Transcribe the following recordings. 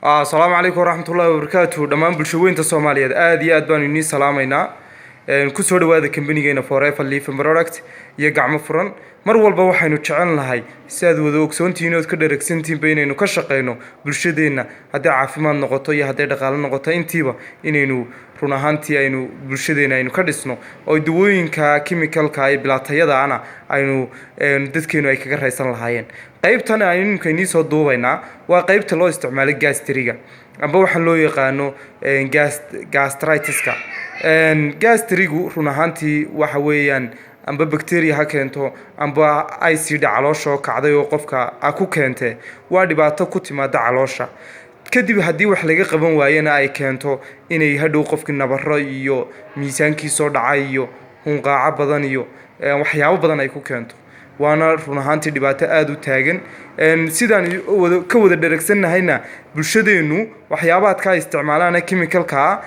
Asalaamu calaykum waraxmatullaahi wabarakaatuh dhammaan bulshooyinka Soomaaliyeed aad iyo aad baan idin salaamaynaa ku soo dhawaada company-geena Forever Living Product iyo gacmo furan mar walba waxaynu jecelnahay si aad wada ogsoontihiin oo ka dheregsantiin inaynu ka shaqeyno bulshadeena haddii caafimaad noqoto iyo haddii dhaqaale noqoto intiiba inaynu run ahaantii aynu bulshadeena aynu ka dhisno oo dawooyinka chemical-ka ay bilaatayada ana aynu dadkeenu ay kaga raysan lahaayeen qaybtan aynu inii soo duubaynaa waa qaybta loo isticmaalo gastriga amba waxaan loo yaqaano gastritis-ka gastrigu run ahaantii waxa weeyaan amba bacteria ha keento amba acid caloosha kacday oo qofka ku keentay waa dhibaato ku timaada caloosha kadib haddii wax laga qaban waayana ay keento inay hadhow qofkii nabaro iyo miisaankiisa dhacay iyo hunqaaca badan iyo waxyaabo badan ay ku keento waana run ahaantii dhibaato aad u taagan sidaan ka wada dheregsanahayna bulshadeenu waxyaabaad ka isticmaalaan chemical-ka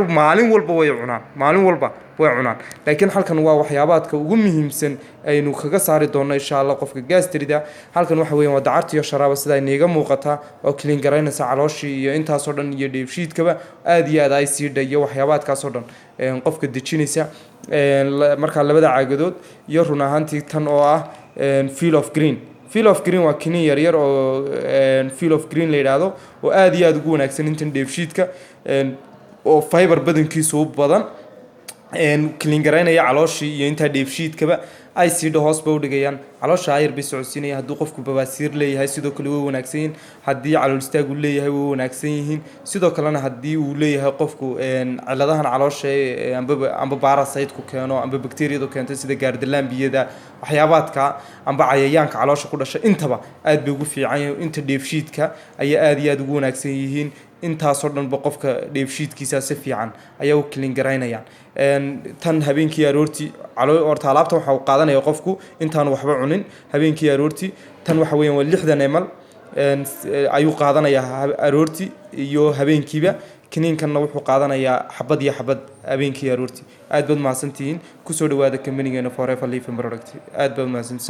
maalin walba way cunaan laakiin halkan waa waxyaabaadka ugu muhiimsan aynu kaga saari doono insha Allah qofka gastrida halkan waxa weeyaan waa dacarta iyo sharaaba sida ay neega muuqata oo clean garaynaysa calooshii iyo intaas oo dhan iyo dheefshiidkaba aad iyo aad ay sii dhayo waxyaabaadkaas oo dhan qofka dejinaysa marka labada caagadood iyo run ahaantii tan oo ah Feel of Green waa kiniin yar yar oo Feel of Green la yiraahdo oo aad iyo aad ugu wanaagsan intan dheefshiidka oo fiber badankiisu badan clean garaynaya calooshii iyo inta dheefshiidkaba ay sii hoos u dhigayaan caloosha ayar bay socodsiinaya hadduu qofku babaasiir leeyahay sidoo kale way wanaagsan yihiin haddii calool istaag uu leeyahay way wanaagsan yihiin sidoo kalena haddii uu leeyahay qofku ciladahan caloosha amba parasite ku keeno amba bacteria ku keento sida gaardalaambiyada waxyaabaadka amba cayayaanka caloosha ku dhashay intaba aad bay ugu fiican yihiin inta dheefshiidka ayaa aad iyo aad ugu wanaagsan yihiin intaas oo dhan qofka dheefshiidkiisa si fiican ayaa u clean garaynayaan tan habeenkii aroortii horta alaabta waxa uu qaadanaya qofku intaan waxba cunin habeenkii aroortii tan waxa weeyaan waa 60 ml ayuu qaadanayaa aroortii iyo habeenkiiba kiniinkanna wuxuu qaadanayaa xabad iyo xabad habeenkii aroortii aad baad mahadsantihiin ku soo dhawaada company-geena Forever Living Product aad baad mahadsantihiin.